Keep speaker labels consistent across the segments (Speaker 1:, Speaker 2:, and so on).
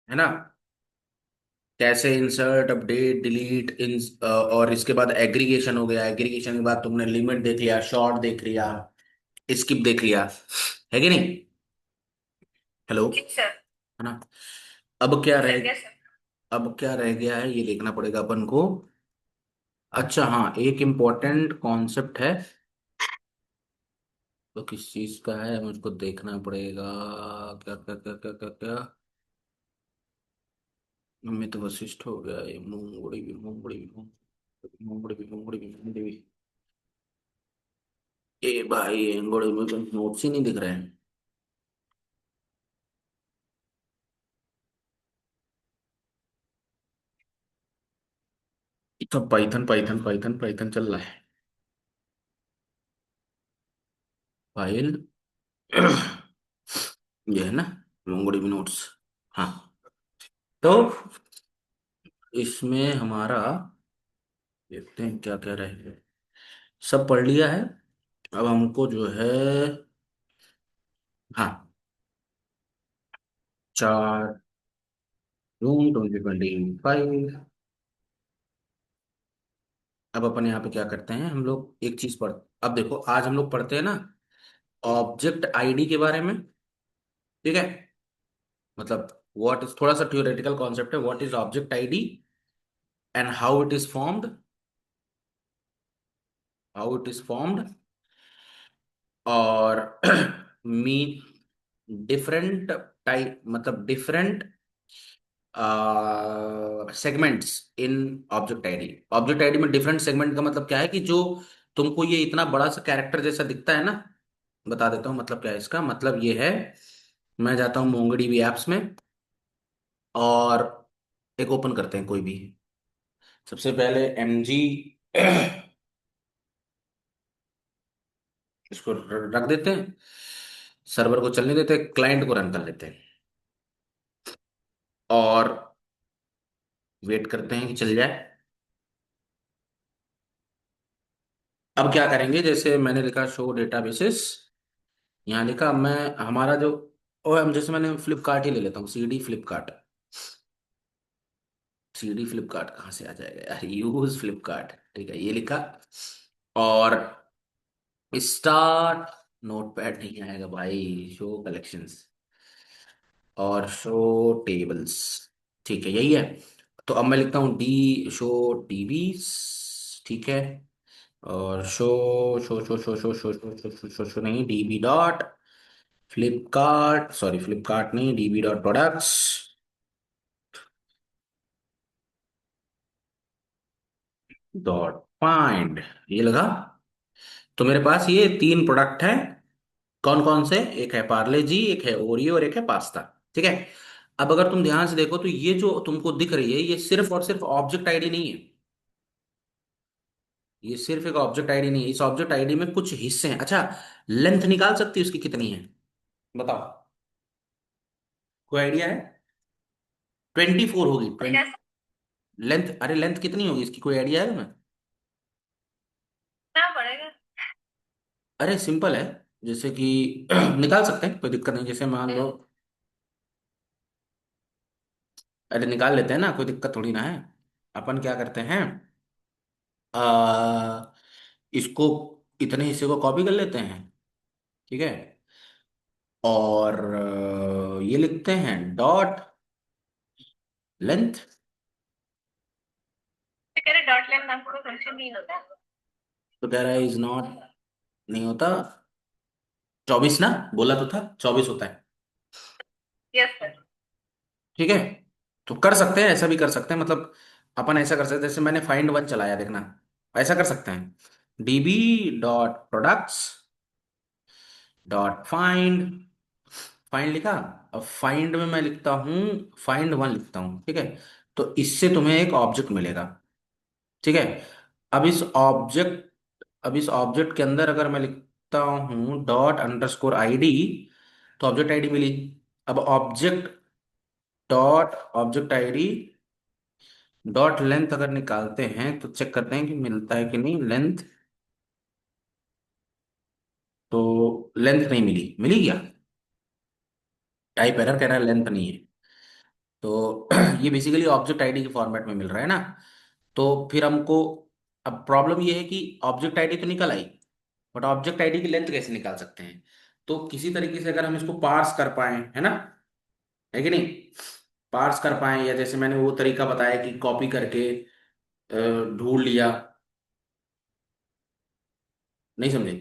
Speaker 1: है ना। कैसे इंसर्ट अपडेट डिलीट इन, और इसके बाद एग्रीगेशन हो गया। एग्रीगेशन के बाद तुमने लिमिट देख लिया, शॉर्ट देख लिया, स्किप देख लिया, है कि नहीं। हेलो।
Speaker 2: जी सर।
Speaker 1: है ना। अब क्या रह
Speaker 2: यस सर।
Speaker 1: अब क्या रह गया है ये देखना पड़ेगा अपन को। अच्छा हाँ, एक इम्पोर्टेंट कॉन्सेप्ट है। तो किस चीज का है मुझको देखना पड़ेगा। क्या क्या क्या क्या क्या क्या। अमित वशिष्ठ हो गया, ये मूंगड़ी भी मूंगड़ी भी मूंगड़ी भी मूंगड़ी भी मूंगड़ी भी। ए भाई, ये मूंगड़ी में नोट्स ही नहीं दिख रहे हैं। तो पाइथन पाइथन पाइथन पाइथन चल रहा है। फाइल ये है ना, मूंगड़ी में नोट्स। हाँ। तो इसमें हमारा देखते हैं क्या क्या रहे। सब पढ़ लिया है। अब हमको जो है, हाँ, 4 जून 2025। अब अपन यहाँ पे क्या करते हैं, हम लोग एक चीज पढ़। अब देखो, आज हम लोग पढ़ते हैं ना ऑब्जेक्ट आईडी के बारे में। ठीक है। मतलब व्हाट इज, थोड़ा सा थ्योरेटिकल कॉन्सेप्ट है, what is object ID and how it is formed और मी डिफरेंट टाइप, मतलब डिफरेंट सेगमेंट्स इन ऑब्जेक्ट आईडी। ऑब्जेक्ट आईडी में डिफरेंट सेगमेंट का मतलब क्या है कि जो तुमको ये इतना बड़ा सा कैरेक्टर जैसा दिखता है ना। बता देता हूँ मतलब क्या है इसका। मतलब ये है, मैं जाता हूँ मोंगडी भी एप्स में और एक ओपन करते हैं कोई भी। सबसे पहले MG इसको रख देते हैं, सर्वर को चलने देते हैं, क्लाइंट को रन कर लेते हैं और वेट करते हैं कि चल जाए। अब क्या करेंगे, जैसे मैंने लिखा शो डेटाबेसेस, यहाँ लिखा मैं हमारा जो OM, जैसे मैंने फ्लिपकार्ट ही ले लेता हूँ, CD फ्लिपकार्ट कहाँ से आ जाएगा यार, यूज फ्लिपकार्ट। ठीक है, ये लिखा। और स्टार्ट, नोटपैड नहीं आएगा भाई, शो कलेक्शंस और शो टेबल्स। ठीक है, यही है। तो अब मैं लिखता हूँ डी शो टीवीज। ठीक है। और show show show show show show show show show show show नहीं, DB dot Flipkart, sorry Flipkart नहीं, DB dot products dot find. ये लगा। तो मेरे पास ये 3 प्रोडक्ट हैं। कौन कौन से, एक है पार्ले जी, एक है ओरियो और एक है पास्ता। ठीक है। अब अगर तुम ध्यान से देखो तो ये जो तुमको दिख रही है, ये सिर्फ और सिर्फ ऑब्जेक्ट आईडी नहीं है। ये सिर्फ एक ऑब्जेक्ट आईडी नहीं है, इस ऑब्जेक्ट आईडी में कुछ हिस्से हैं। अच्छा, लेंथ निकाल सकती है उसकी कितनी है, बताओ। कोई आइडिया है। 24 होगी,
Speaker 2: यस।
Speaker 1: लेंथ। अरे लेंथ कितनी होगी इसकी, कोई आइडिया है तुम्हें।
Speaker 2: ना पड़ेगा।
Speaker 1: अरे सिंपल है। जैसे कि निकाल सकते हैं, कोई दिक्कत नहीं। जैसे मान लो, अरे निकाल लेते हैं ना, कोई दिक्कत थोड़ी ना है। अपन क्या करते हैं, आ, इसको, इतने हिस्से को कॉपी कर लेते हैं। ठीक है। और ये लिखते हैं डॉट लेंथ।
Speaker 2: कह रहे डॉट लाइन नाम को फंक्शन नहीं होता।
Speaker 1: तो कह रहा है इज नॉट, नहीं होता। 24 ना, बोला तो था 24 होता है।
Speaker 2: Yes sir.
Speaker 1: ठीक है। तो कर सकते हैं, ऐसा भी कर सकते हैं, मतलब अपन ऐसा कर सकते हैं, जैसे मैंने फाइंड वन चलाया देखना, ऐसा कर सकते हैं। DB dot products dot find, find लिखा। अब फाइंड में मैं लिखता हूँ, फाइंड वन लिखता हूँ। ठीक है। तो इससे तुम्हें एक ऑब्जेक्ट मिलेगा। ठीक है। अब इस ऑब्जेक्ट अब इस ऑब्जेक्ट के अंदर अगर मैं लिखता हूँ डॉट_ID, तो ऑब्जेक्ट आईडी मिली। अब ऑब्जेक्ट आईडी डॉट लेंथ अगर निकालते हैं तो चेक करते हैं कि मिलता है कि नहीं लेंथ। तो लेंथ नहीं मिली, मिली क्या, टाइप एरर कह रहा है लेंथ नहीं है। तो ये बेसिकली ऑब्जेक्ट आईडी के फॉर्मेट में मिल रहा है ना। तो फिर हमको, अब प्रॉब्लम ये है कि ऑब्जेक्ट आईडी तो निकल आई, बट ऑब्जेक्ट आईडी की लेंथ कैसे निकाल सकते हैं? तो किसी तरीके से अगर हम इसको पार्स कर पाए, है ना, है कि नहीं, पार्स कर पाए, या जैसे मैंने वो तरीका बताया कि कॉपी करके ढूंढ लिया। नहीं समझे?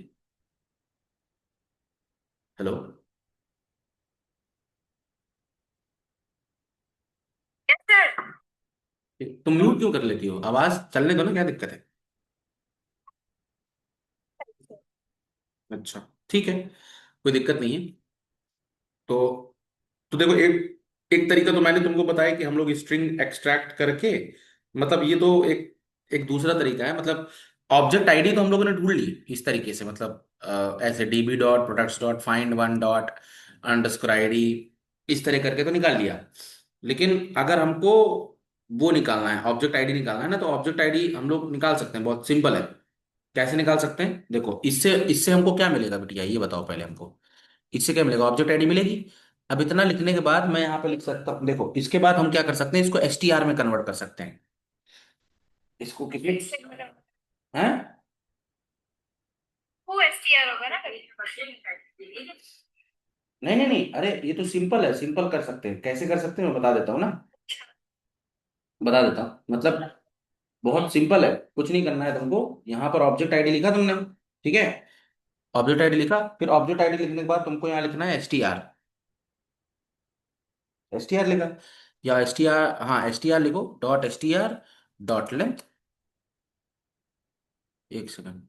Speaker 1: हेलो?
Speaker 2: Yes sir.
Speaker 1: तुम म्यूट क्यों कर लेती हो? आवाज चलने दो ना, क्या दिक्कत है? अच्छा, ठीक है, कोई दिक्कत नहीं है। तो देखो, एक एक तरीका तो मैंने तुमको बताया कि हम लोग स्ट्रिंग एक्सट्रैक्ट करके, मतलब ये तो एक एक दूसरा तरीका है। मतलब ऑब्जेक्ट आईडी तो हम लोगों ने ढूंढ ली इस तरीके से, मतलब ऐसे dB dot products dot find one dot underscore ID, इस तरह करके तो निकाल लिया। लेकिन अगर हमको वो निकालना है, ऑब्जेक्ट आईडी निकालना है ना, तो ऑब्जेक्ट आईडी हम लोग निकाल सकते हैं, बहुत सिंपल है। कैसे निकाल सकते हैं? देखो, इससे इससे हमको क्या मिलेगा बिटिया, ये बताओ पहले हमको। इससे क्या मिलेगा? ऑब्जेक्ट आईडी मिलेगी। अब इतना लिखने के बाद मैं यहाँ पे लिख सकता हूँ, देखो इसके बाद हम क्या कर सकते हैं, इसको एसटीआर में कन्वर्ट कर सकते हैं। इसको कितने हैं?
Speaker 2: वो एसटीआर होगा ना कभी।
Speaker 1: नहीं नहीं नहीं, अरे ये तो सिंपल है, सिंपल कर सकते हैं। कैसे कर सकते हैं मैं बता देता हूँ ना, बता देता हूँ। मतलब बहुत सिंपल है, कुछ नहीं करना है तुमको। यहाँ पर ऑब्जेक्ट आईडी लिखा तुमने, ठीक है, ऑब्जेक्ट आईडी लिखा, फिर ऑब्जेक्ट आईडी लिखने के बाद तुमको यहाँ लिखना है एसटीआर। एसटीआर लिखा, या एसटीआर, हाँ एसटीआर लिखो, डॉट एसटीआर डॉट लेंथ, एक second,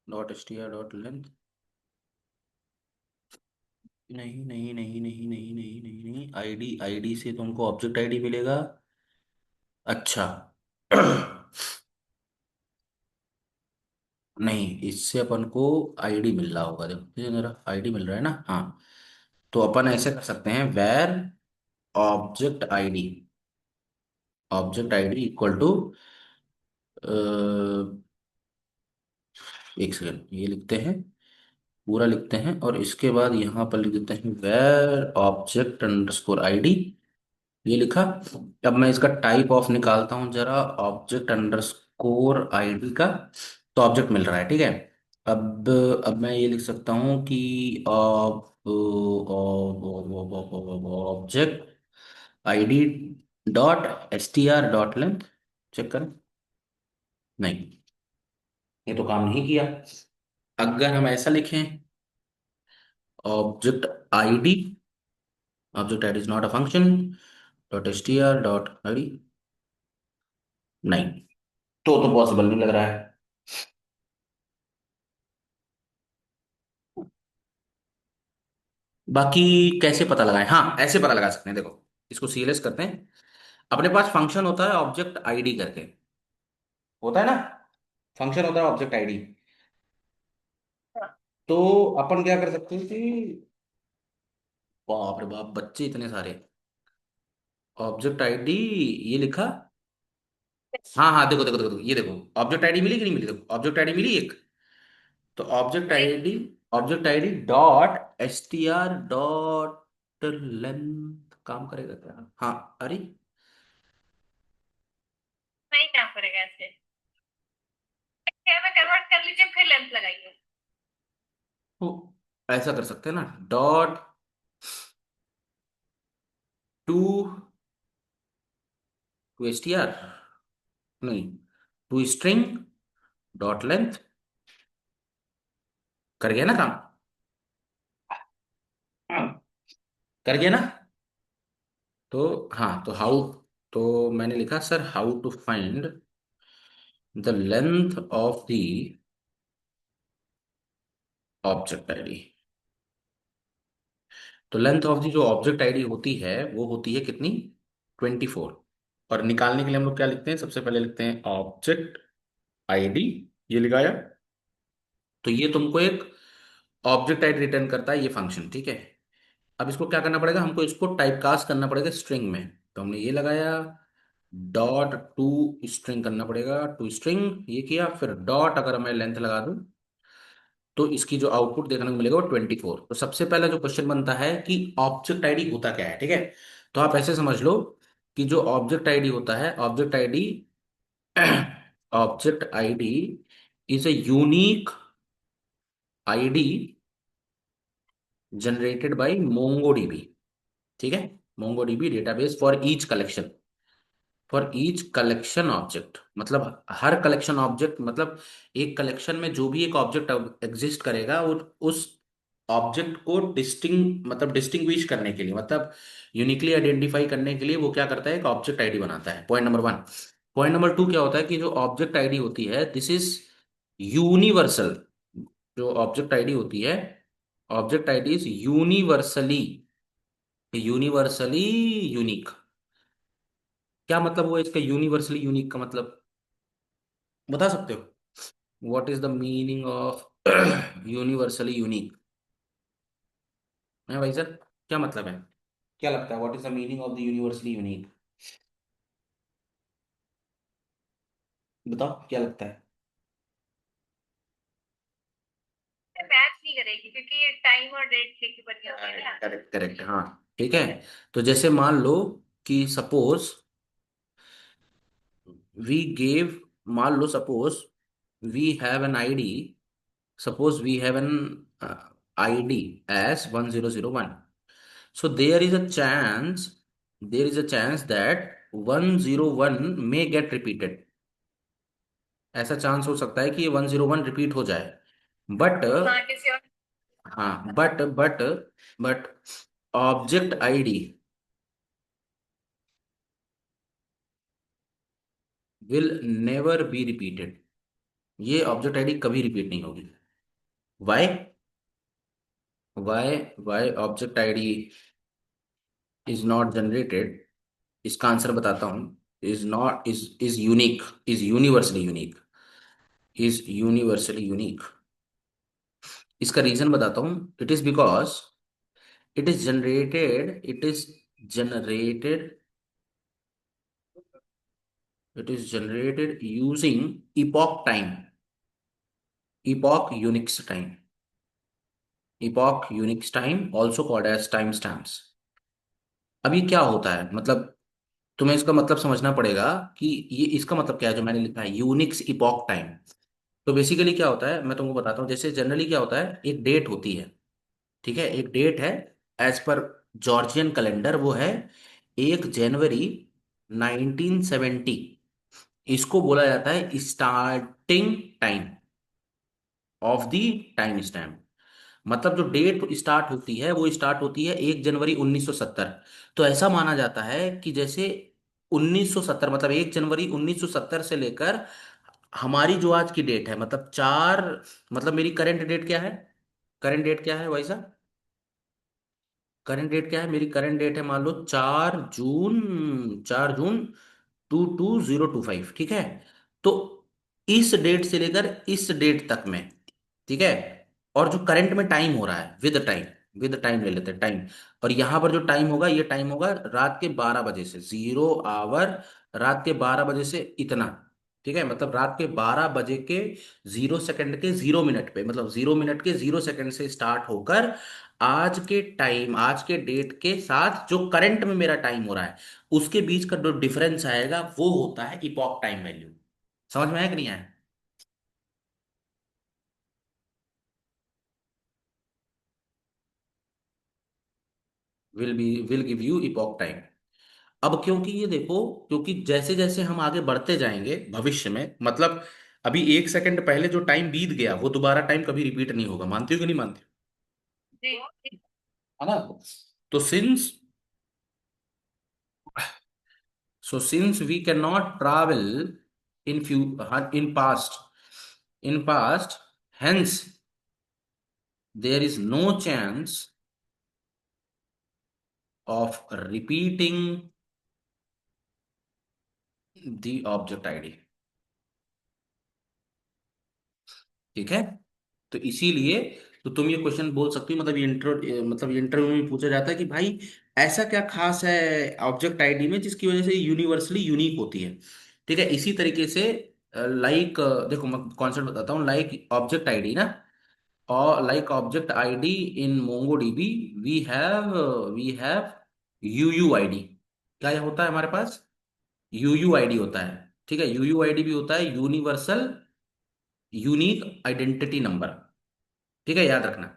Speaker 1: dot STR dot length, नहीं नहीं नहीं नहीं नहीं नहीं नहीं नहीं, आईडी, आईडी से तुमको ऑब्जेक्ट आईडी मिलेगा। अच्छा नहीं, इससे अपन को आईडी मिल रहा होगा, देखो ये मेरा आईडी मिल रहा है ना, हाँ। तो अपन ऐसे कर सकते हैं, var object ID, object ID equal to, एक सेकंड, ये लिखते हैं, पूरा लिखते हैं, और इसके बाद यहाँ पर लिख देते हैं वेर ऑब्जेक्ट अंडरस्कोर आईडी। ये लिखा। अब मैं इसका टाइप ऑफ निकालता हूँ जरा, ऑब्जेक्ट अंडरस्कोर आईडी का। तो ऑब्जेक्ट मिल रहा है, ठीक है। अब अब मैं ये लिख सकता हूँ कि object ID dot S T R dot length, check करें। नहीं, ये तो काम नहीं किया। अगर हम ऐसा लिखें, object ID, object ID is not a function, dot S T R dot ID, नहीं, तो पॉसिबल नहीं लग रहा है। बाकी कैसे पता लगाएं? हाँ, ऐसे पता लगा सकते हैं, देखो इसको सीएलएस करते हैं। अपने पास फंक्शन होता है ऑब्जेक्ट आईडी करके, होता है ना, फंक्शन होता है ऑब्जेक्ट आईडी। तो अपन क्या कर सकते हैं कि, बाप रे बाप, बच्चे इतने सारे, ऑब्जेक्ट आईडी, ये लिखा, हाँ हाँ, देखो देखो देखो देखो, ये देखो ऑब्जेक्ट आईडी मिली कि नहीं मिली, देखो ऑब्जेक्ट आईडी मिली एक। तो object ID dot S T R dot length काम करेगा क्या? हाँ, अरे
Speaker 2: नहीं काम करेगा ऐसे। क्या में कन्वर्ट कर लीजिए फिर लेंथ लगाइए।
Speaker 1: तो ऐसा कर सकते हैं ना, dot to to S T R, नहीं, टू स्ट्रिंग डॉट लेंथ, कर गया ना काम? हाँ, कर गया ना? तो हाँ, तो हाउ, तो मैंने लिखा sir, how to find the length of the object ID. तो लेंथ ऑफ दी जो ऑब्जेक्ट आईडी होती है वो होती है कितनी? 24। और निकालने के लिए हम लोग क्या लिखते हैं? सबसे पहले लिखते हैं ऑब्जेक्ट आईडी, ये लिखाया। तो ये तुमको एक ऑब्जेक्ट आईडी रिटर्न करता है, ये फंक्शन, ठीक है। अब इसको क्या करना पड़ेगा? हमको इसको टाइपकास्ट करना पड़ेगा स्ट्रिंग में। तो हमने ये लगाया, डॉट टू स्ट्रिंग करना पड़ेगा, टू स्ट्रिंग, ये किया, फिर डॉट, अगर मैं लेंथ लगा दूं तो इसकी जो आउटपुट देखने को मिलेगा वो 24। तो सबसे पहला जो क्वेश्चन बनता है कि ऑब्जेक्ट आईडी होता क्या है, ठीक है। तो आप ऐसे समझ लो कि जो ऑब्जेक्ट आईडी होता है, object ID object ID is a unique ID generated by MongoDB. ठीक है, MongoDB database for each collection, for each collection object, मतलब हर कलेक्शन ऑब्जेक्ट, मतलब एक कलेक्शन में जो भी एक ऑब्जेक्ट एग्जिस्ट करेगा, और उस ऑब्जेक्ट को मतलब डिस्टिंग्विश करने के लिए, मतलब यूनिकली आइडेंटिफाई करने के लिए वो क्या करता है, एक ऑब्जेक्ट आईडी बनाता है। Point number one. Point number two क्या होता है कि जो ऑब्जेक्ट आईडी होती है, दिस इज यूनिवर्सल। जो ऑब्जेक्ट आईडी होती है, object ID is universally, universally unique. क्या मतलब हुआ इसका यूनिवर्सली यूनिक का मतलब, बता सकते हो? What is the meaning of universally unique? है भाई सर, क्या मतलब है? क्या लगता है, what is the meaning of the universally unique? बताओ क्या लगता है।
Speaker 2: मैच नहीं करेगी क्योंकि ये टाइम और डेट लेके बनी होती है ना।
Speaker 1: करेक्ट करेक्ट करेक्ट, हाँ। ठीक है, तो जैसे मान लो कि सपोज वी गेव, मान लो suppose we have an ID, suppose we have an id as 1001, so there is a chance that 101 may get repeated। ऐसा चांस हो सकता है कि ये 101 रिपीट हो जाए, बट,
Speaker 2: हाँ किसी और।
Speaker 1: हाँ but object ID will never be repeated. ये ऑब्जेक्ट आईडी कभी रिपीट नहीं होगी। Why? Why object ID is not generated? इसका आंसर बताता हूं। Is not, is unique, is universally unique, is universally unique. इसका रीजन बताता हूं। It is because it is generated it is generated using epoch time, epoch Unix time, epoch Unix time also called as time stamps. अब ये क्या होता है, मतलब तुम्हें इसका मतलब समझना पड़ेगा कि ये इसका मतलब क्या है जो मैंने लिखा है, यूनिक्स इपॉक टाइम। तो बेसिकली क्या होता है मैं तुमको बताता हूँ। जैसे जनरली क्या होता है, एक डेट होती है, ठीक है, एक डेट है, एज पर जॉर्जियन कैलेंडर वो है 1 जनवरी 1970। इसको बोला जाता है starting time of the time stamp. मतलब जो डेट स्टार्ट होती है वो स्टार्ट होती है 1 जनवरी 1970। तो ऐसा माना जाता है कि जैसे 1970, मतलब 1 जनवरी 1970 से लेकर हमारी जो आज की डेट है, मतलब चार, मतलब मेरी करंट डेट क्या है, करंट डेट क्या है भाई साहब? करंट डेट क्या है मेरी? करंट डेट है मान लो 4 जून, 4 जून 22025। ठीक है, तो इस डेट से लेकर इस डेट तक में, ठीक है, और जो करंट में टाइम हो रहा है विद टाइम, विद टाइम ले लेते हैं टाइम, और यहां पर जो टाइम होगा ये टाइम होगा रात के 12 बजे से, 0 आवर, रात के 12 बजे से इतना। ठीक है, मतलब रात के 12 बजे के 0 सेकंड के 0 मिनट पे, मतलब 0 मिनट के 0 सेकंड से स्टार्ट होकर आज के टाइम, आज के डेट के साथ जो करंट में मेरा टाइम हो रहा है उसके बीच का जो डिफरेंस आएगा वो होता है इपॉक टाइम वैल्यू। समझ में आया कि नहीं आया? Will give you epoch time. अब क्योंकि ये देखो, क्योंकि जैसे जैसे हम आगे बढ़ते जाएंगे भविष्य में, मतलब अभी 1 सेकंड पहले जो टाइम बीत गया वो दोबारा टाइम कभी रिपीट नहीं होगा। मानते हो कि नहीं मानते हो?
Speaker 2: जी।
Speaker 1: है ना? तो since we can not travel in few in past, in past, hence there is no chance of repeating the object id। ठीक है, तो इसीलिए, तो तुम ये क्वेश्चन बोल सकती हो, मतलब ये इंटरव्यू में पूछा जाता है कि भाई ऐसा क्या खास है ऑब्जेक्ट आईडी में जिसकी वजह से यूनिवर्सली यूनिक होती है। ठीक है, इसी तरीके से लाइक, देखो मैं कॉन्सेप्ट बताता हूँ, लाइक ऑब्जेक्ट आईडी ना, और like object ID in MongoDB we have UUID क्या होता है हमारे पास? यूयूआईडी होता है। ठीक है, यूयूआईडी भी होता है यूनिवर्सल यूनिक आइडेंटिटी नंबर। ठीक है, याद रखना।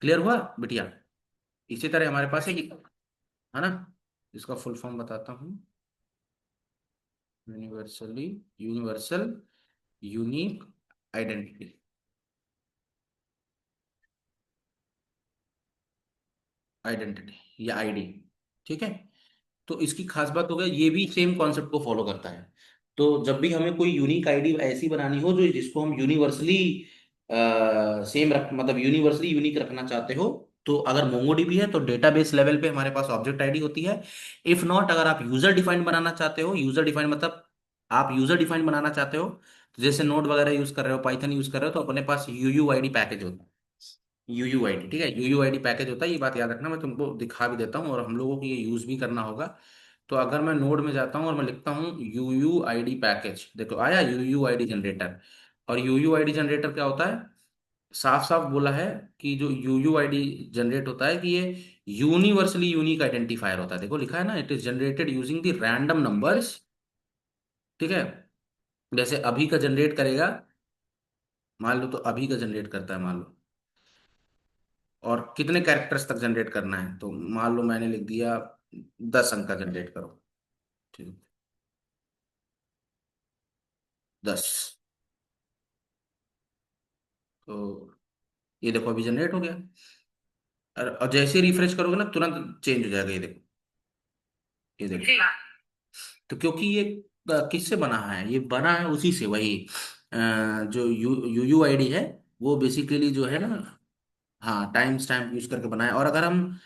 Speaker 1: क्लियर हुआ बिटिया? इसी तरह हमारे पास है ना, इसका फुल फॉर्म बताता हूँ। Universally universal unique identity, identity या आईडी। ठीक है, तो इसकी खास बात हो गया, ये भी सेम कॉन्सेप्ट को फॉलो करता है। तो जब भी हमें कोई यूनिक आईडी ऐसी बनानी हो जो जिसको हम यूनिवर्सली सेम रख मतलब यूनिवर्सली यूनिक रखना चाहते हो, तो अगर मोंगोडीबी है तो डेटाबेस लेवल पे हमारे पास ऑब्जेक्ट आईडी होती है। इफ नॉट, अगर आप यूजर डिफाइंड बनाना चाहते हो, यूजर डिफाइंड मतलब आप यूजर डिफाइंड बनाना चाहते हो, तो जैसे नोड वगैरह यूज कर रहे हो, पाइथन यूज कर रहे हो, तो अपने पास यूयूआईडी पैकेज होता है। यूयूआईडी, ठीक है, यूयूआईडी पैकेज होता है, ये बात याद रखना। मैं तुमको दिखा भी देता हूँ, और हम लोगों को ये यूज भी करना होगा। तो अगर मैं नोड में जाता हूँ और मैं लिखता हूँ यूयूआईडी पैकेज, देखो आया यूयूआईडी जनरेटर। और यूयूआईडी जनरेटर क्या होता है? साफ साफ बोला है कि जो यूयूआईडी जनरेट होता है कि ये यूनिवर्सली यूनिक आइडेंटिफायर होता है। देखो लिखा है ना, it is generated using the random numbers. ठीक है, जैसे अभी का जनरेट करेगा, मान लो, तो अभी का जनरेट करता है मान लो, और कितने कैरेक्टर्स तक जनरेट करना है, तो मान लो मैंने लिख दिया 10 अंक का जनरेट करो। ठीक, 10। तो ये देखो अभी जनरेट हो गया। और जैसे ही रिफ्रेश करोगे ना, तुरंत चेंज हो जाएगा, ये देखो, ये देखो।
Speaker 2: जी।
Speaker 1: तो क्योंकि ये किससे बना है? ये बना है उसी से, वही जो यूयूआईडी है, वो बेसिकली जो है ना, हाँ, टाइम स्टैम्प यूज करके बनाया। और अगर हम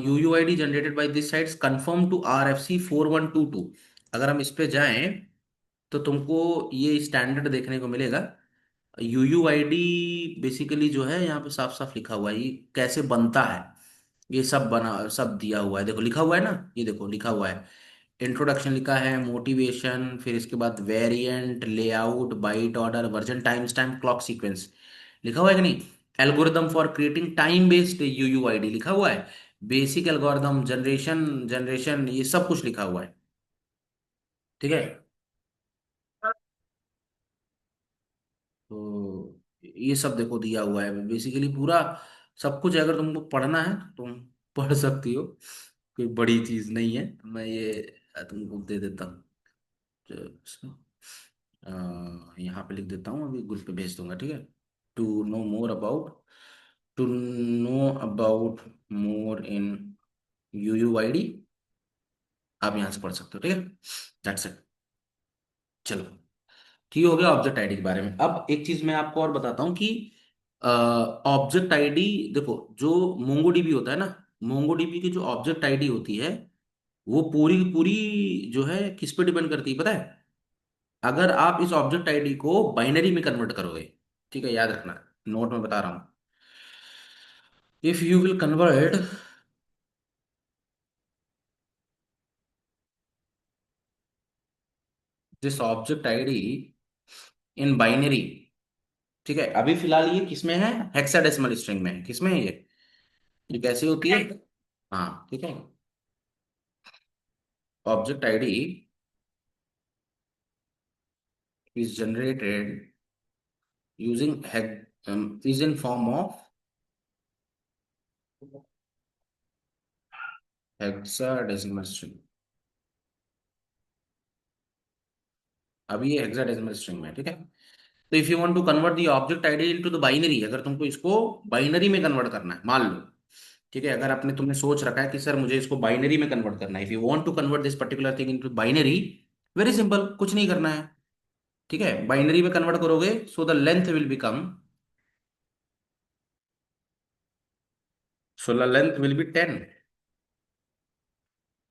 Speaker 1: UUID generated by this sites confirm to RFC 4122, अगर हम इस पे जाएं तो तुमको ये स्टैंडर्ड देखने को मिलेगा। यूयूआईडी बेसिकली जो है, यहाँ पे साफ साफ लिखा हुआ है ये कैसे बनता है। ये सब बना, सब दिया हुआ है, देखो लिखा हुआ है ना, ये देखो लिखा हुआ है। इंट्रोडक्शन लिखा है, मोटिवेशन, फिर इसके बाद variant, layout, byte order, version, time stamp, clock sequence, लिखा हुआ है कि नहीं? Algorithm for creating time based UUID लिखा हुआ है। बेसिक एल्गोरिदम, जनरेशन जनरेशन, ये सब कुछ लिखा हुआ है। ठीक है, तो ये सब देखो दिया हुआ है बेसिकली पूरा, सब कुछ। अगर तुमको पढ़ना है तो तुम पढ़ सकती हो, कोई बड़ी चीज नहीं है। मैं ये तुमको दे देता हूँ, यहाँ पे लिख देता हूँ, अभी ग्रुप पे भेज दूंगा, ठीक है। To know more about to know about more in UUID, आप यहाँ से पढ़ सकते हो, ठीक है। That's it. चलो, ठीक हो गया ऑब्जेक्ट आईडी के बारे में। अब एक चीज मैं आपको और बताता हूँ कि ऑब्जेक्ट आईडी, देखो जो मोंगोडीबी होता है ना, मोंगोडीबी की जो ऑब्जेक्ट आईडी होती है, वो पूरी की पूरी जो है किस पे डिपेंड करती है पता है? अगर आप इस ऑब्जेक्ट आईडी को बाइनरी में कन्वर्ट करोगे, ठीक है, याद रखना, नोट में बता रहा हूं। If you will convert this object ID in binary, ठीक है, अभी फिलहाल ये किसमें है? हेक्साडेसिमल स्ट्रिंग में है। किसमें है ये कैसे होती है? हाँ, ठीक है, object ID is generated using is in form of hexadecimal string। अभी ये हेक्साडेसिमल स्ट्रिंग में है, ठीक है। तो if you want to convert the object ID into the binary, अगर तुमको इसको बाइनरी में कन्वर्ट करना है, मान लो, ठीक है, अगर आपने तुमने सोच रखा है कि सर मुझे इसको बाइनरी में कन्वर्ट करना है, if you want to convert this particular thing into binary, very simple, कुछ नहीं करना है, ठीक है। बाइनरी में कन्वर्ट करोगे, so the length will become, so the length will be 10,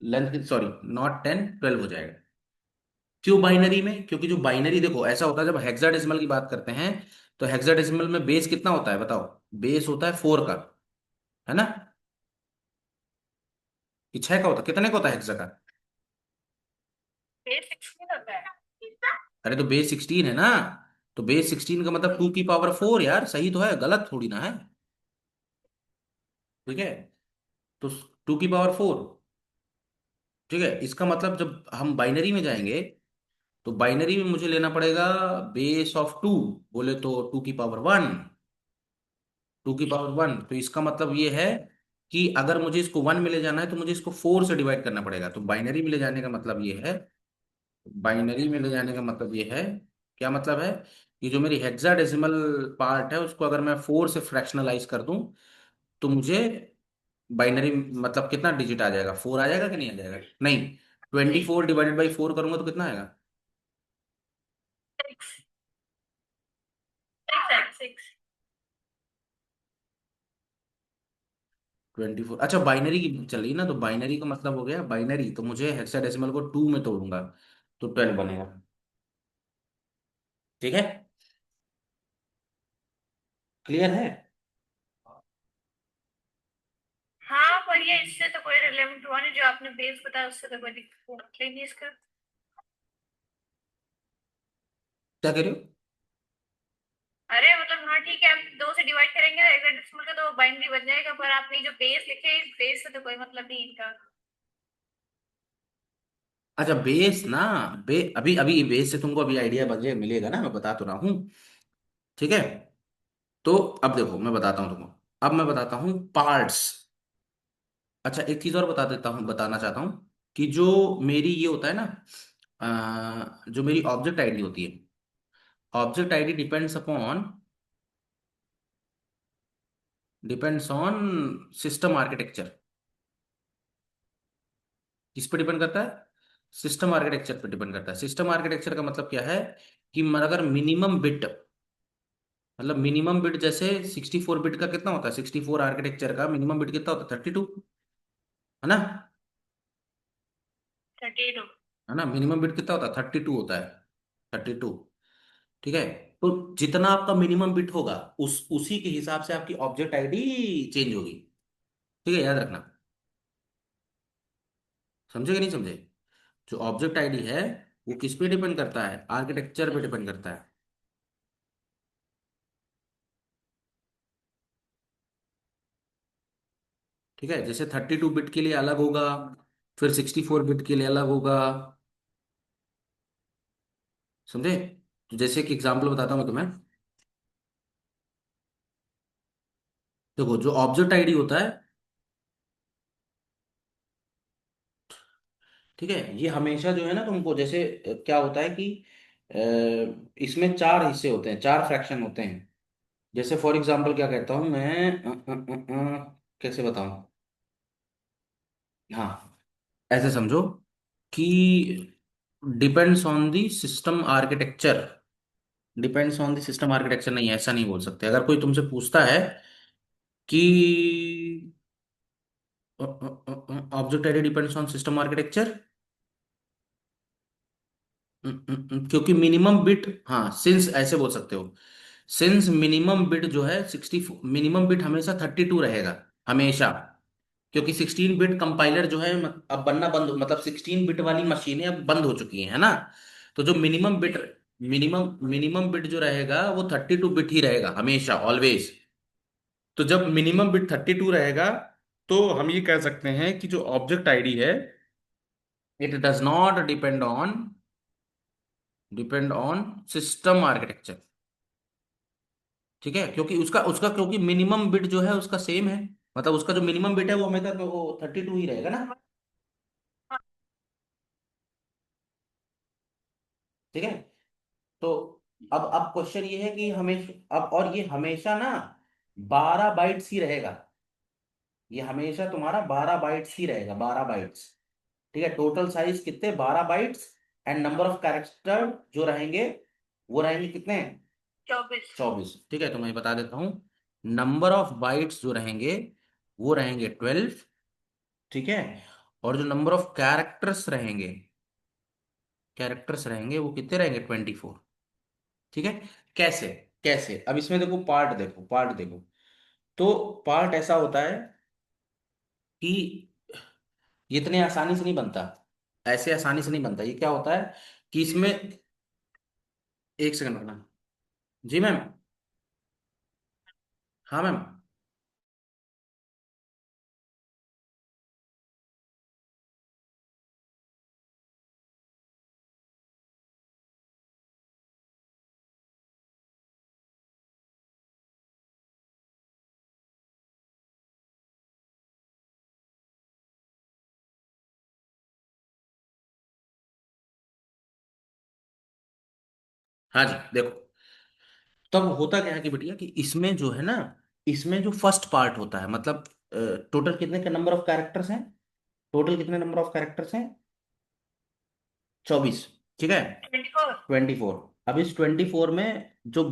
Speaker 1: length sorry not 10, 12 हो जाएगा। क्यों बाइनरी में? क्योंकि जो बाइनरी, देखो ऐसा होता है जब हेक्साडेसिमल की बात करते हैं, तो हेक्साडेसिमल में बेस कितना होता है बताओ? बेस होता है 4 का, है ना? कि 6 का होता है? कितने का होता है हेक्सा का?
Speaker 2: बेस 16 होता है।
Speaker 1: अरे तो बेस 16 है ना, तो बेस 16 का मतलब 2 की पावर 4 यार, सही तो है, गलत थोड़ी ना है, ठीक है। तो 2 की पावर 4। ठीक है, इसका मतलब जब हम बाइनरी में जाएंगे तो बाइनरी में मुझे लेना पड़ेगा बेस ऑफ 2। बोले तो 2 की पावर 1। 2 की पावर 1, तो इसका मतलब ये है कि अगर मुझे इसको 1 में ले जाना है तो मुझे इसको 4 से डिवाइड करना पड़ेगा। तो बाइनरी में ले जाने का मतलब ये है, बाइनरी में ले जाने का मतलब ये है, क्या मतलब है, कि जो मेरी हेक्साडेसिमल पार्ट है उसको अगर मैं 4 से फ्रैक्शनलाइज कर दूं तो मुझे बाइनरी मतलब कितना डिजिट आ जाएगा, 4 आ जाएगा कि नहीं आ जाएगा? नहीं, 24 डिवाइडेड बाई 4 करूंगा तो कितना आएगा?
Speaker 2: 6। 6 6।
Speaker 1: 24। अच्छा, बाइनरी की चल रही ना, तो बाइनरी का मतलब हो गया बाइनरी, तो मुझे हेक्साडेसिमल को 2 में तोड़ूंगा तो 12 बनेगा। ठीक है, क्लियर है?
Speaker 2: हाँ, पर ये इससे तो कोई रिलेवेंट हुआ नहीं, जो आपने बेस बताया उससे तो कोई दिक्कत नहीं इसका।
Speaker 1: क्या कह रहे हो?
Speaker 2: अरे मतलब हाँ ठीक है, हम 2 से डिवाइड करेंगे हेक्साडेसिमल का तो बाइनरी बन जाएगा, पर आपने जो बेस लिखे हैं, इस बेस से तो कोई मतलब नहीं इनका।
Speaker 1: अच्छा, बेस ना, अभी अभी बेस से तुमको अभी आइडिया बन मिलेगा ना, मैं बता तो रहा हूँ। ठीक है, तो अब देखो मैं बताता हूँ तुमको। अब मैं बताता हूँ पार्ट्स। अच्छा, एक चीज और बता देता हूँ, बताना चाहता हूँ कि जो मेरी ये होता है ना, जो मेरी ऑब्जेक्ट आईडी होती है, object ID depends on system architecture. किस पे डिपेंड करता है? सिस्टम आर्किटेक्चर पे डिपेंड करता है। सिस्टम आर्किटेक्चर का मतलब क्या है, कि अगर मिनिमम बिट, मतलब मिनिमम बिट जैसे 64 बिट का कितना होता है, 64 आर्किटेक्चर का मिनिमम बिट कितना होता है? 32, है ना?
Speaker 2: 32।
Speaker 1: है ना, मिनिमम बिट कितना होता है? 32 होता है, 32। ठीक है, तो जितना आपका मिनिमम बिट होगा उसी के हिसाब से आपकी ऑब्जेक्ट आईडी चेंज होगी। ठीक है, याद रखना। समझे कि नहीं समझे? जो ऑब्जेक्ट आईडी है वो किस पे डिपेंड करता है? आर्किटेक्चर पे डिपेंड करता है। ठीक है, जैसे 32 बिट के लिए अलग होगा, फिर 64 बिट के लिए अलग होगा। समझे? तो जैसे कि एग्जांपल बताता हूँ मैं तुम्हें। देखो, जो ऑब्जेक्ट आईडी होता है, ठीक है, ये हमेशा जो है ना तुमको, जैसे क्या होता है कि इसमें 4 हिस्से होते हैं, 4 फ्रैक्शन होते हैं। जैसे फॉर एग्जांपल क्या कहता हूँ मैं, कैसे बताऊं? हाँ, ऐसे समझो कि depends on the system architecture. Depends on the system architecture नहीं, ऐसा नहीं बोल सकते। अगर कोई तुमसे पूछता है कि object ID depends on system architecture, क्योंकि मिनिमम बिट, हाँ, सिंस ऐसे बोल सकते हो, सिंस मिनिमम बिट जो है 60, मिनिमम बिट हमेशा 32 रहेगा, हमेशा। क्योंकि 16 बिट कंपाइलर जो है अब बनना बंद, मतलब 16 बिट वाली मशीनें अब बंद हो चुकी हैं, है ना? तो जो मिनिमम बिट जो रहेगा वो 32 बिट ही रहेगा हमेशा, ऑलवेज। तो जब मिनिमम बिट 32 रहेगा तो हम ये कह सकते हैं कि जो ऑब्जेक्ट आईडी है, it does not depend on system architecture. ठीक है, क्योंकि उसका उसका क्योंकि मिनिमम बिट जो है उसका सेम है, मतलब उसका जो मिनिमम बिट है वो हमेशा तो वो 32 ही रहेगा ना। ठीक है, तो अब क्वेश्चन ये है कि हमेशा, अब और ये हमेशा ना 12 बाइट्स ही रहेगा। ये हमेशा तुम्हारा 12 बाइट्स ही रहेगा, 12 बाइट्स। ठीक है, टोटल साइज कितने? 12 bytes. And number of character जो रहेंगे वो रहेंगे कितने?
Speaker 2: 24।
Speaker 1: 24। ठीक है, तो मैं बता देता हूँ, नंबर ऑफ बाइट्स जो रहेंगे वो रहेंगे 12। ठीक है, और जो नंबर ऑफ कैरेक्टर्स रहेंगे वो कितने रहेंगे? 24। ठीक है, कैसे? कैसे, अब इसमें देखो, पार्ट देखो। तो पार्ट ऐसा होता है कि ये इतने आसानी से नहीं बनता, ऐसे आसानी से नहीं बनता। ये क्या होता है कि इसमें, एक सेकंड रुकना। जी मैम। हाँ मैम। हाँ जी देखो, तब होता क्या है कि बेटिया कि इसमें जो है ना, इसमें जो फर्स्ट पार्ट होता है मतलब टोटल कितने का नंबर ऑफ कैरेक्टर्स हैं, टोटल कितने नंबर ऑफ कैरेक्टर्स हैं, 24, ठीक है,
Speaker 2: 24।
Speaker 1: 24। अब इस 24 में जो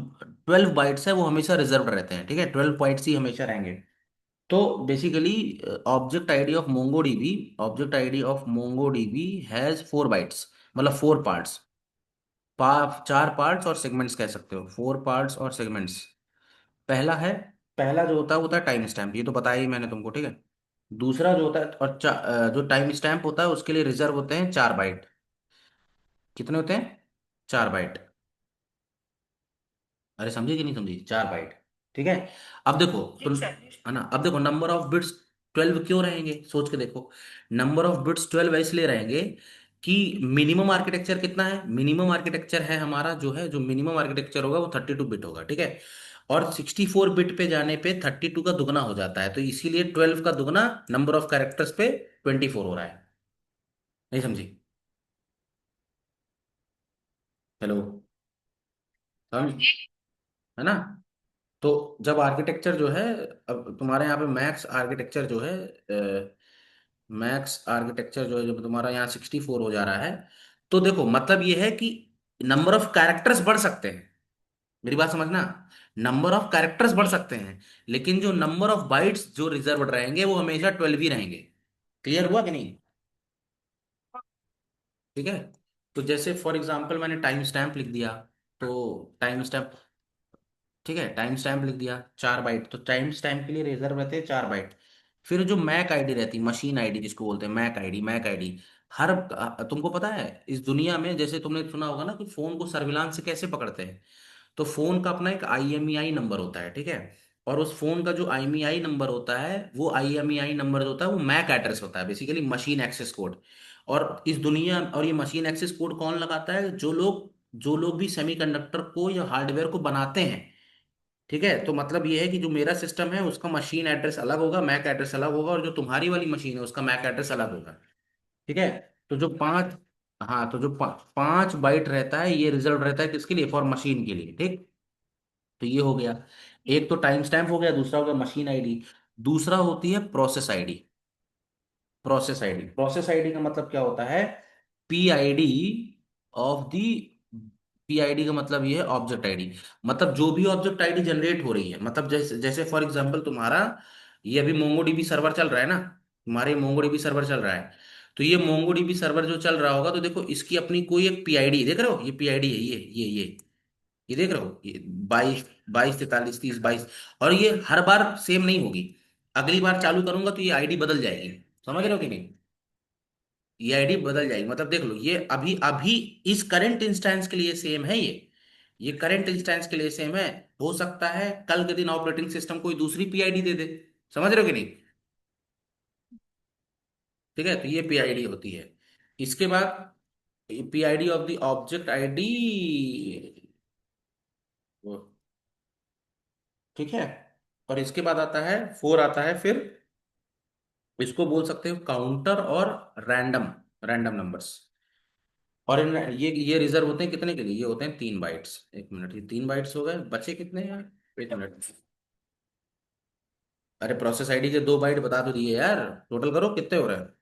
Speaker 1: 12 बाइट्स है वो हमेशा रिजर्व रहते हैं, ठीक है, 12 बाइट्स ही हमेशा रहेंगे। तो basically object ID of MongoDB, object ID of MongoDB has 4 bytes, मतलब 4 पार्ट्स, 4 पार्ट्स और सेगमेंट्स कह सकते हो, 4 पार्ट्स और सेगमेंट्स। पहला है, पहला जो होता है वो होता है टाइम स्टैम्प, ये तो बताया ही मैंने तुमको, ठीक है। दूसरा जो होता है और जो टाइम स्टैम्प होता है उसके लिए रिजर्व होते हैं 4 बाइट। कितने होते हैं, 4 बाइट। अरे समझे कि नहीं समझी, 4 बाइट, ठीक है। अब देखो सुन,
Speaker 2: अच्छा।
Speaker 1: है ना, अब देखो नंबर ऑफ बिट्स 12 क्यों रहेंगे, सोच के देखो। नंबर ऑफ बिट्स 12 इसलिए रहेंगे कि मिनिमम आर्किटेक्चर कितना है, मिनिमम आर्किटेक्चर है हमारा जो है, जो मिनिमम आर्किटेक्चर होगा वो 32 बिट होगा, ठीक है। और 64 बिट पे जाने पे 32 का दुगना हो जाता है, तो इसीलिए 12 का दुगना नंबर ऑफ कैरेक्टर्स पे 24 हो रहा है। नहीं समझी? हेलो, समझ, है ना। तो जब आर्किटेक्चर जो है, अब तुम्हारे यहाँ पे मैक्स आर्किटेक्चर जो है, मैक्स आर्किटेक्चर जो है जब तुम्हारा यहाँ 64 हो जा रहा है, तो देखो मतलब ये है कि नंबर ऑफ कैरेक्टर्स बढ़ सकते हैं, मेरी बात समझना, नंबर ऑफ कैरेक्टर्स बढ़ सकते हैं, लेकिन जो नंबर ऑफ बाइट्स जो रिजर्व रहेंगे वो हमेशा 12 ही रहेंगे। क्लियर हुआ कि नहीं? ठीक है। तो जैसे फॉर एग्जांपल मैंने टाइम स्टैम्प लिख दिया, तो टाइम स्टैम्प, ठीक है, टाइम स्टैम्प लिख दिया 4 बाइट, तो टाइम स्टैम्प के लिए रिजर्व रहते हैं 4 बाइट। फिर जो मैक आईडी रहती है, मशीन आईडी जिसको बोलते हैं, मैक आईडी, मैक आईडी हर, तुमको पता है इस दुनिया में, जैसे तुमने सुना होगा ना कि फोन को सर्विलांस से कैसे पकड़ते हैं, तो फोन का अपना एक IMEI नंबर होता है, ठीक है। और उस फोन का जो IMEI नंबर होता है, वो IMEI नंबर जो होता है वो मैक एड्रेस होता है, बेसिकली मशीन एक्सेस कोड। और इस दुनिया, और ये मशीन एक्सेस कोड कौन लगाता है, जो लोग भी सेमीकंडक्टर को या हार्डवेयर को बनाते हैं, ठीक है। तो मतलब ये है कि जो मेरा सिस्टम है उसका मशीन एड्रेस अलग होगा, मैक एड्रेस अलग होगा, और जो तुम्हारी वाली मशीन है उसका मैक एड्रेस अलग होगा, ठीक है। तो जो पांच, हाँ, तो जो 5 बाइट रहता है ये रिजर्व रहता है किसके लिए, फॉर मशीन के लिए, ठीक। तो ये हो गया, एक तो टाइम स्टैम्प हो गया, दूसरा हो गया मशीन आईडी, दूसरा होती है प्रोसेस आईडी। प्रोसेस आईडी का मतलब क्या होता है, PID ऑफ दी, PID का मतलब ये है ऑब्जेक्ट आईडी, मतलब जो भी ऑब्जेक्ट आईडी जनरेट हो रही है, मतलब जैसे जैसे फॉर एग्जांपल तुम्हारा ये अभी मोंगोडीबी सर्वर चल रहा है ना, तुम्हारे मोंगोडीबी सर्वर चल रहा है, तो ये मोंगोडीबी सर्वर जो चल रहा होगा तो देखो इसकी अपनी कोई एक PID देख रहे हो, ये PID है, ये देख रहे हो, ये 22 22 43 30 22, और ये हर बार सेम नहीं होगी, अगली बार चालू करूंगा तो ये आईडी बदल जाएगी, समझ रहे हो कि नहीं, ये आईडी बदल जाएगी, मतलब देख लो ये अभी अभी इस करंट इंस्टेंस के लिए सेम है, ये करंट इंस्टेंस के लिए सेम है, हो सकता है कल के दिन ऑपरेटिंग सिस्टम कोई दूसरी PID दे दे, समझ रहे हो कि नहीं। ठीक है, तो ये PID होती है। इसके बाद PID of the object ID, ठीक है। और इसके बाद आता है 4, आता है फिर, इसको बोल सकते हो काउंटर और रैंडम, रैंडम नंबर्स। और ये रिजर्व होते हैं कितने के लिए, ये होते हैं 3 बाइट्स। एक मिनट, ये 3 बाइट्स हो गए, बचे कितने यार, एक मिनट। अरे प्रोसेस आईडी के 2 बाइट बता तो दिए यार, टोटल करो कितने हो रहे हैं।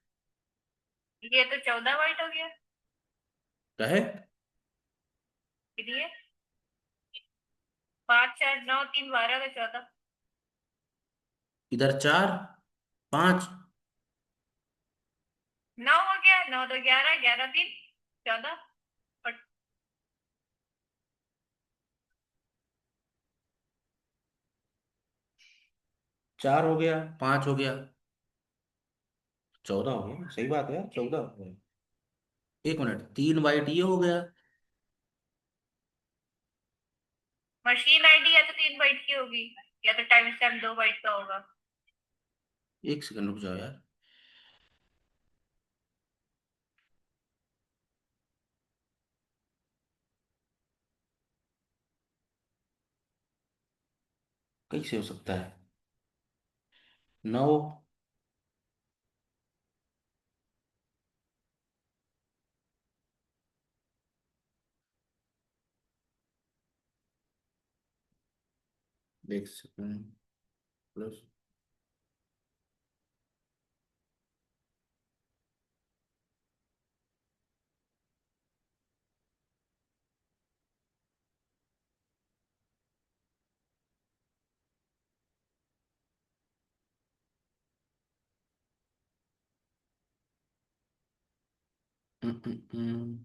Speaker 2: ये तो 14 वाइट हो गया।
Speaker 1: कहे,
Speaker 2: ये 5 4 9 3 12 का 14।
Speaker 1: इधर 4 5,
Speaker 2: 9 हो गया, 9 2 11, 11 3 14। और
Speaker 1: 4 हो गया, 5 हो गया, 14 हो गया, सही बात है यार, 14 हो गया। एक मिनट, 3 बाइट ये हो गया।
Speaker 2: मशीन आईडी या तो 3 बाइट की होगी, या तो टाइम स्टैम्प 2 बाइट का होगा।
Speaker 1: एक सेकंड रुक जाओ यार, कैसे हो सकता है, 9, एक second plus. Hmm, hmm, hmm.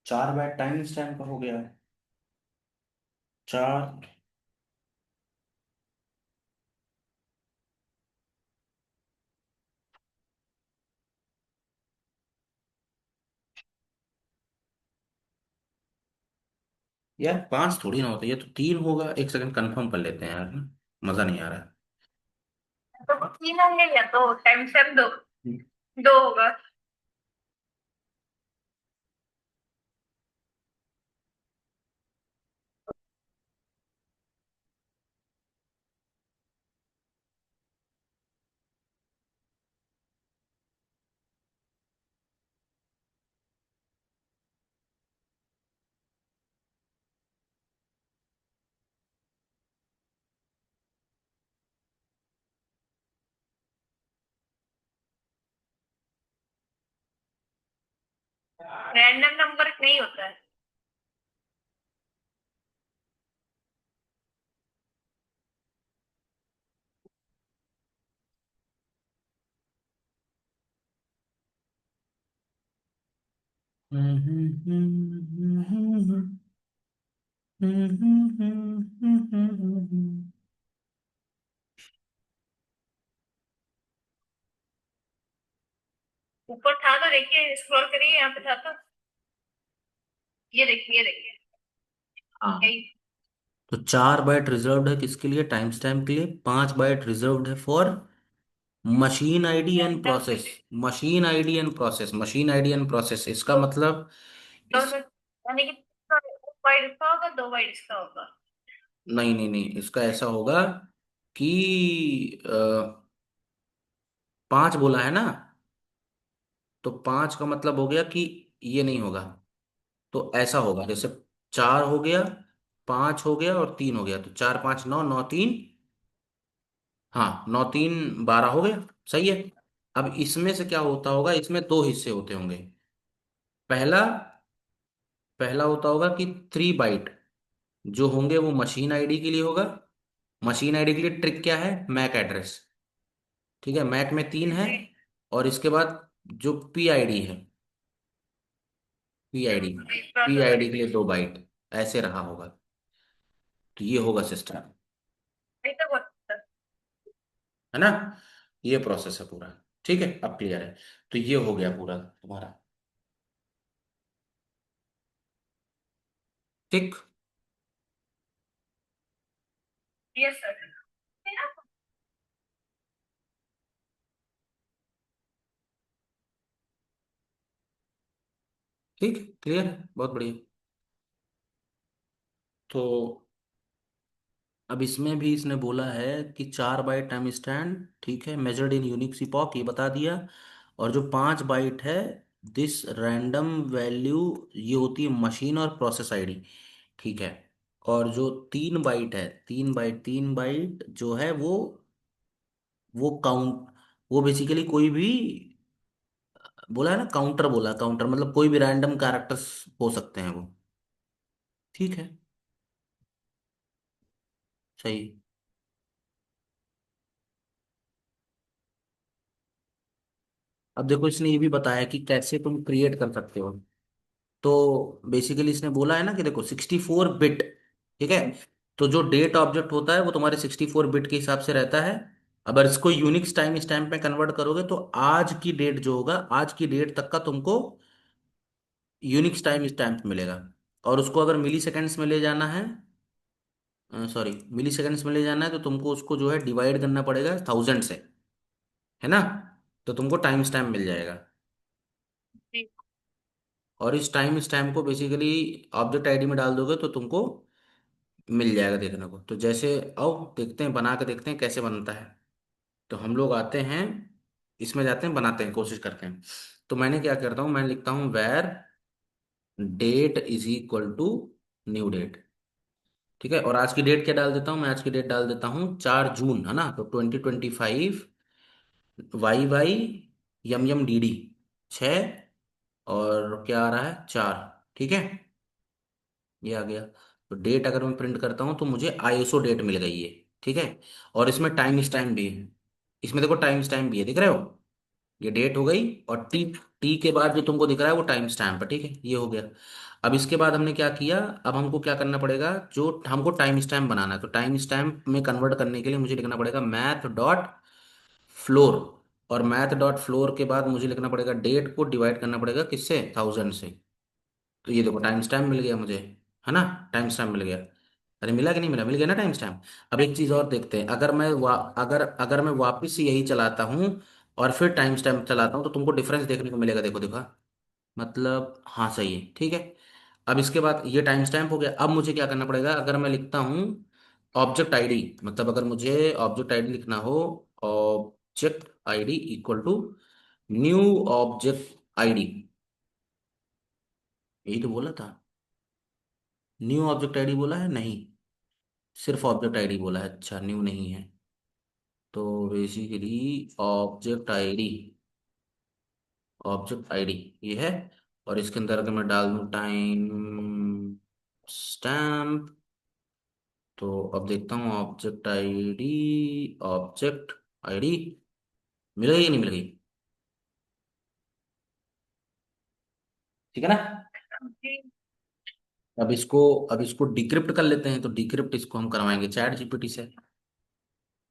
Speaker 1: 4 by time stamp का हो गया है। चार। यार 5 थोड़ी ना होता, ये तो 3 होगा। एक सेकंड कंफर्म कर लेते हैं यार ना। मजा नहीं आ रहा
Speaker 2: तो 3 होंगे या तो टाइम से 2,
Speaker 1: है।
Speaker 2: 2 होगा। रैंडम नंबर नहीं होता है। ऊपर था तो देखिए, स्क्रॉल करिए, यहाँ पे था तो। ये देखिए, ये देखिए।
Speaker 1: हाँ।
Speaker 2: यही।
Speaker 1: तो 4 बाइट रिजर्व्ड है किसके लिए? टाइम स्टैम्प के लिए। 5 बाइट रिजर्व्ड है for machine ID and
Speaker 2: random के
Speaker 1: प्रोसेस।
Speaker 2: लिए।
Speaker 1: Machine ID and process, machine ID and process, इसका
Speaker 2: तो
Speaker 1: मतलब इस।
Speaker 2: दोनों, यानी कि 1 बाइट इसका होगा, 2 बाइट इसका होगा।
Speaker 1: नहीं नहीं नहीं, इसका ऐसा होगा कि 5 बोला है ना, तो 5 का मतलब हो गया कि ये नहीं होगा। तो ऐसा होगा जैसे 4 हो गया, 5 हो गया और 3 हो गया, तो 4 5 9, 9 3। हाँ, 9 3 12 हो गया। सही है। अब इसमें से क्या होता होगा, इसमें 2 हिस्से होते होंगे। पहला पहला होता होगा कि 3 बाइट जो होंगे वो मशीन आईडी के लिए होगा। मशीन आईडी के लिए ट्रिक क्या है? MAC address. ठीक है, मैक में 3 है।
Speaker 2: जी।
Speaker 1: और इसके बाद जो पी आईडी है, P ID P
Speaker 2: process
Speaker 1: ID
Speaker 2: ID.
Speaker 1: के लिए 2 बाइट ऐसे रहा होगा। तो ये होगा सिस्टम,
Speaker 2: नहीं तो बहुत।
Speaker 1: है ना। ये प्रोसेस है पूरा। ठीक है, अब क्लियर है। तो ये हो गया पूरा तुम्हारा। ठीक।
Speaker 2: Yes sir.
Speaker 1: ठीक, क्लियर है, बहुत बढ़िया। तो अब इसमें भी इसने बोला है कि 4 बाइट टाइम स्टैंड, ठीक है, मेजर्ड इन यूनिक सिपॉक, ये बता दिया। और जो 5 बाइट है, दिस रैंडम वैल्यू, ये होती है मशीन और प्रोसेस आईडी। ठीक है। और जो 3 बाइट है, 3 बाइट जो है वो काउंट, वो बेसिकली कोई भी, बोला है ना काउंटर, बोला काउंटर मतलब कोई भी रैंडम कैरेक्टर्स हो सकते हैं वो। ठीक है। सही। अब देखो, इसने ये भी बताया कि कैसे तुम क्रिएट कर सकते हो। तो बेसिकली इसने बोला है ना कि देखो 64 बिट, ठीक है, तो जो डेट ऑब्जेक्ट होता है वो तुम्हारे 64 बिट के हिसाब से रहता है। अगर इसको यूनिक्स टाइम स्टैम्प में कन्वर्ट करोगे तो आज की डेट जो होगा, आज की डेट तक का तुमको यूनिक्स टाइम स्टैम्प मिलेगा। और उसको अगर मिली सेकेंड्स में ले जाना है, सॉरी, मिली सेकेंड्स में ले जाना है, तो तुमको उसको जो है डिवाइड करना पड़ेगा 1000 से, है ना? तो तुमको टाइम स्टैम्प मिल जाएगा।
Speaker 2: जी।
Speaker 1: और इस टाइम स्टैम्प को बेसिकली ऑब्जेक्ट आईडी में डाल दोगे तो तुमको मिल जाएगा देखने को। तो जैसे आओ देखते हैं, बना के देखते हैं कैसे बनता है। तो हम लोग आते हैं, इसमें जाते हैं, बनाते हैं, कोशिश करते हैं। तो मैंने क्या करता हूँ, मैं लिखता हूँ var date is equal to new date. ठीक है, और आज की डेट क्या डाल देता हूँ मैं, आज की डेट डाल देता हूँ 4 जून, है ना? तो 2025 YY YMYMDD 6, और क्या आ रहा है, 4। ठीक है, ये आ गया। तो डेट अगर मैं प्रिंट करता हूँ तो मुझे आईएसओ डेट मिल गई है। ठीक है, और इसमें टाइम स्टैम्प भी है। इसमें देखो टाइम स्टैम्प भी है, दिख रहे हो? ये डेट हो गई, और टी, टी के बाद जो तुमको दिख रहा है वो टाइम स्टैम्प है। ठीक है, ये हो गया। अब इसके बाद हमने क्या किया, अब हमको क्या करना पड़ेगा, जो हमको टाइम स्टैम्प बनाना है, तो टाइम स्टैम्प में कन्वर्ट करने के लिए मुझे लिखना पड़ेगा मैथ डॉट फ्लोर। और मैथ डॉट फ्लोर के बाद मुझे लिखना पड़ेगा डेट को डिवाइड करना पड़ेगा किससे, 1000 से। तो ये देखो टाइम स्टैम्प मिल गया मुझे, है ना? टाइम स्टैम्प मिल गया। अरे मिला कि नहीं मिला, मिल गया ना टाइम स्टैम्प। अब एक चीज और देखते हैं, अगर मैं अगर अगर मैं वापस से यही चलाता हूँ और फिर टाइम स्टैम्प चलाता हूँ तो तुमको डिफरेंस देखने को मिलेगा। देखो देखो, मतलब हाँ सही है, ठीक है। अब इसके बाद ये टाइम स्टैम्प हो गया। अब मुझे क्या करना पड़ेगा, अगर मैं लिखता हूँ ऑब्जेक्ट आईडी, मतलब अगर मुझे ऑब्जेक्ट आईडी लिखना हो, object ID equal to new object ID, यही तो बोला था। न्यू ऑब्जेक्ट आईडी बोला है नहीं, सिर्फ ऑब्जेक्ट आईडी बोला है। अच्छा, न्यू नहीं है। तो basically object ID, object ID ये है। और इसके अंदर अगर मैं डाल दूँ टाइम स्टैम्प, तो अब देखता हूँ ऑब्जेक्ट आईडी, ऑब्जेक्ट आईडी मिल गई या नहीं मिल गई? ठीक है ना?
Speaker 2: जी।
Speaker 1: अब इसको डिक्रिप्ट कर लेते हैं। तो डिक्रिप्ट इसको हम करवाएंगे चैट जीपीटी से,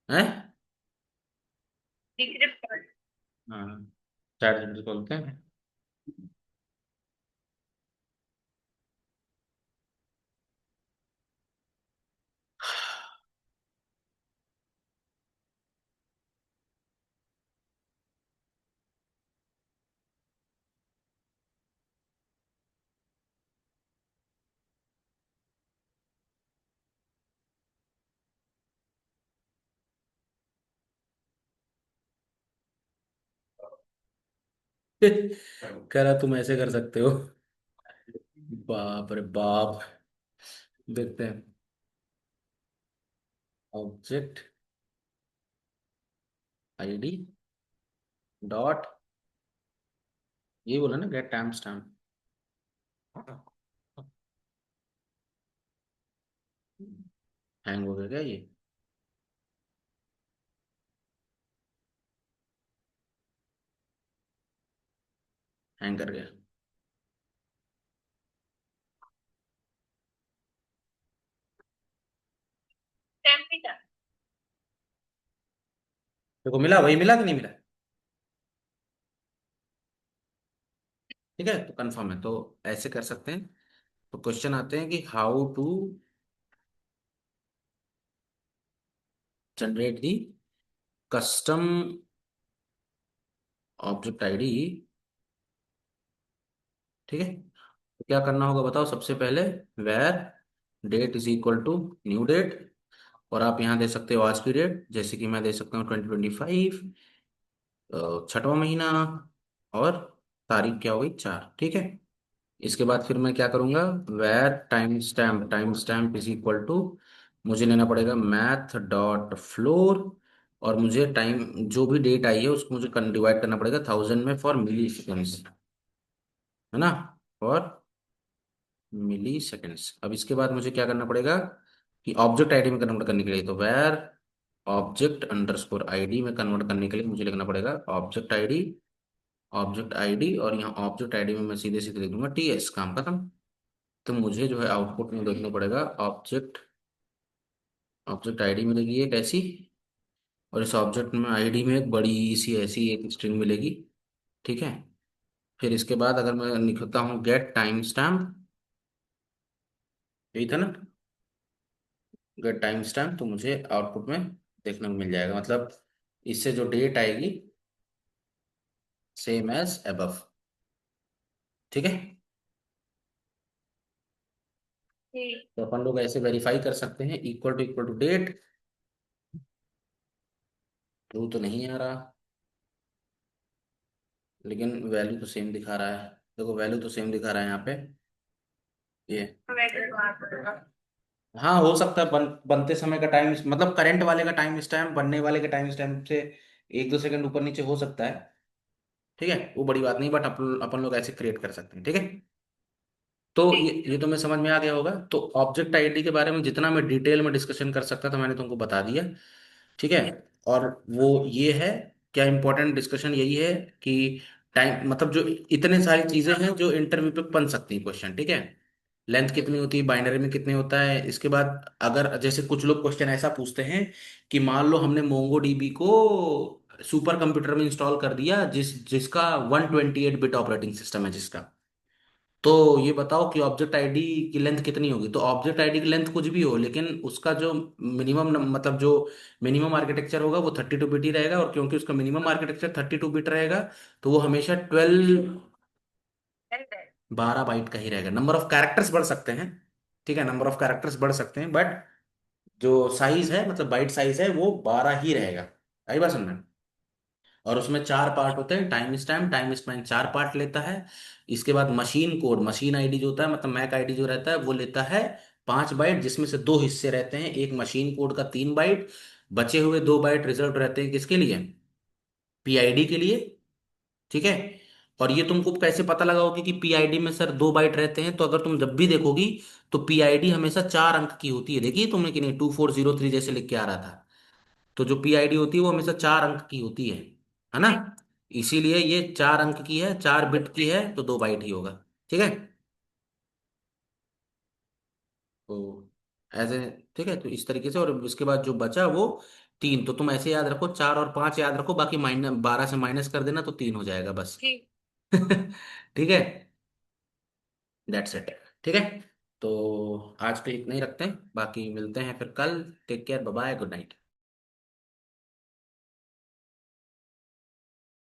Speaker 1: हैं?
Speaker 2: डिक्रिप्ट कर।
Speaker 1: हाँ, चैट जीपीटी बोलते हैं। कह रहा तुम ऐसे कर सकते हो। बाप रे बाप। देखते हैं, ऑब्जेक्ट आईडी डॉट, ये बोला ना गेट टाइम स्टैम्प। हैंग हो गया क्या ये? हैंग कर गया।
Speaker 2: स्टैम्प भी था।
Speaker 1: देखो मिला, वही मिला कि नहीं मिला? ठीक है, तो कंफर्म है, तो ऐसे कर सकते हैं। तो क्वेश्चन आते हैं कि how to generate the custom object ID. ठीक है, तो क्या करना होगा बताओ, सबसे पहले var date is equal to new date, और आप यहाँ दे सकते हो आज की डेट, जैसे कि मैं दे सकता हूँ 2025, 6वां महीना, और तारीख क्या हो गई, 4। ठीक है, इसके बाद फिर मैं क्या करूँगा, var time stamp is equal to, मुझे लेना पड़ेगा मैथ डॉट फ्लोर, और मुझे टाइम जो भी डेट आई है उसको मुझे डिवाइड करना पड़ेगा 1000 में फॉर मिली सेकेंड्स, है ना? For milliseconds. अब इसके बाद मुझे क्या करना पड़ेगा कि ऑब्जेक्ट आईडी में कन्वर्ट करने के लिए, तो वेर ऑब्जेक्ट अंडरस्कोर आईडी में कन्वर्ट करने के लिए मुझे लिखना पड़ेगा ऑब्जेक्ट आईडी, ऑब्जेक्ट आईडी, और यहाँ ऑब्जेक्ट आईडी में मैं सीधे सीधे लिख दूंगा TS, काम खत्म। तो मुझे जो है आउटपुट में देखना पड़ेगा ऑब्जेक्ट, ऑब्जेक्ट आईडी मिलेगी एक ऐसी, और इस ऑब्जेक्ट में आईडी में एक बड़ी सी ऐसी एक स्ट्रिंग मिलेगी। ठीक है, फिर इसके बाद अगर मैं लिखता हूँ गेट टाइम स्टैम्प, यही था ना, गेट टाइम स्टैम्प, तो मुझे आउटपुट में देखने को मिल जाएगा, मतलब इससे जो डेट आएगी सेम एज अबव। ठीक है।
Speaker 2: ठीक।
Speaker 1: तो अपन लोग ऐसे वेरीफाई कर सकते हैं, इक्वल टू डेट, ट्रू तो नहीं आ रहा, लेकिन वैल्यू तो सेम दिखा रहा है। देखो वैल्यू तो सेम दिखा रहा है यहाँ पे ये। हाँ हो सकता है बनते समय का टाइम, मतलब करंट वाले का टाइम स्टैम्प बनने वाले के टाइम स्टैम्प से 1-2 सेकंड ऊपर नीचे हो सकता है। ठीक है, वो बड़ी बात नहीं, बट अपन अपन लोग ऐसे क्रिएट कर सकते हैं। ठीक है। तो ये तो मैं समझ में आ गया होगा। तो ऑब्जेक्ट आईडी के बारे में जितना मैं डिटेल में डिस्कशन कर सकता था मैंने तुमको बता दिया। ठीक है। और वो ये है, क्या इंपॉर्टेंट डिस्कशन यही है कि टाइम, मतलब जो इतने सारी चीजें हैं जो इंटरव्यू पे बन सकती हैं क्वेश्चन। ठीक है। लेंथ कितनी होती है, बाइनरी में कितने होता है, इसके बाद अगर जैसे कुछ लोग क्वेश्चन ऐसा पूछते हैं कि मान लो हमने मोंगो डीबी को सुपर कंप्यूटर में इंस्टॉल कर दिया जिसका 128 बिट ऑपरेटिंग सिस्टम है जिसका, तो ये बताओ कि ऑब्जेक्ट आईडी की लेंथ कितनी होगी। तो ऑब्जेक्ट आईडी की लेंथ कुछ भी हो, लेकिन उसका जो मिनिमम मतलब जो मिनिमम आर्किटेक्चर होगा वो 32 बिट ही रहेगा, और क्योंकि उसका मिनिमम आर्किटेक्चर 32 बिट रहेगा तो वो हमेशा 12 बाइट का ही रहेगा। नंबर ऑफ कैरेक्टर्स बढ़ सकते हैं, ठीक है, नंबर ऑफ कैरेक्टर्स बढ़ सकते हैं, बट जो साइज है, मतलब बाइट साइज है, वो 12 ही रहेगा। आई बात समझ। और उसमें 4 पार्ट होते हैं, टाइम स्पैन 4 पार्ट लेता है। इसके बाद मशीन कोड, मशीन आईडी जो होता है, मतलब मैक आईडी जो रहता है वो लेता है 5 बाइट, जिसमें से दो हिस्से रहते हैं, एक मशीन कोड का 3 बाइट, बचे हुए 2 बाइट रिजर्व रहते हैं किसके लिए, पीआईडी के लिए। ठीक है। और ये तुमको कैसे पता लगाओगे कि पीआईडी में सर 2 बाइट रहते हैं, तो अगर तुम जब भी देखोगी तो पीआईडी हमेशा 4 अंक की होती है, देखिए तुमने कि नहीं, 2403 जैसे लिख के आ रहा था। तो जो पीआईडी होती है वो हमेशा 4 अंक की होती है ना। इसीलिए ये 4 अंक की है, 4 बिट की है, तो 2 बाइट ही होगा। ठीक है। तो ऐसे, ठीक है, तो इस तरीके से, और उसके बाद जो बचा वो 3, तो तुम ऐसे याद रखो, 4 और 5 याद रखो, बाकी माइनस 12 से माइनस कर देना तो 3 हो जाएगा बस।
Speaker 2: ठीक।
Speaker 1: ठीक है। That's it. ठीक है। तो आज के इतना ही रखते हैं, बाकी मिलते हैं फिर कल। Take care, bye bye, good night.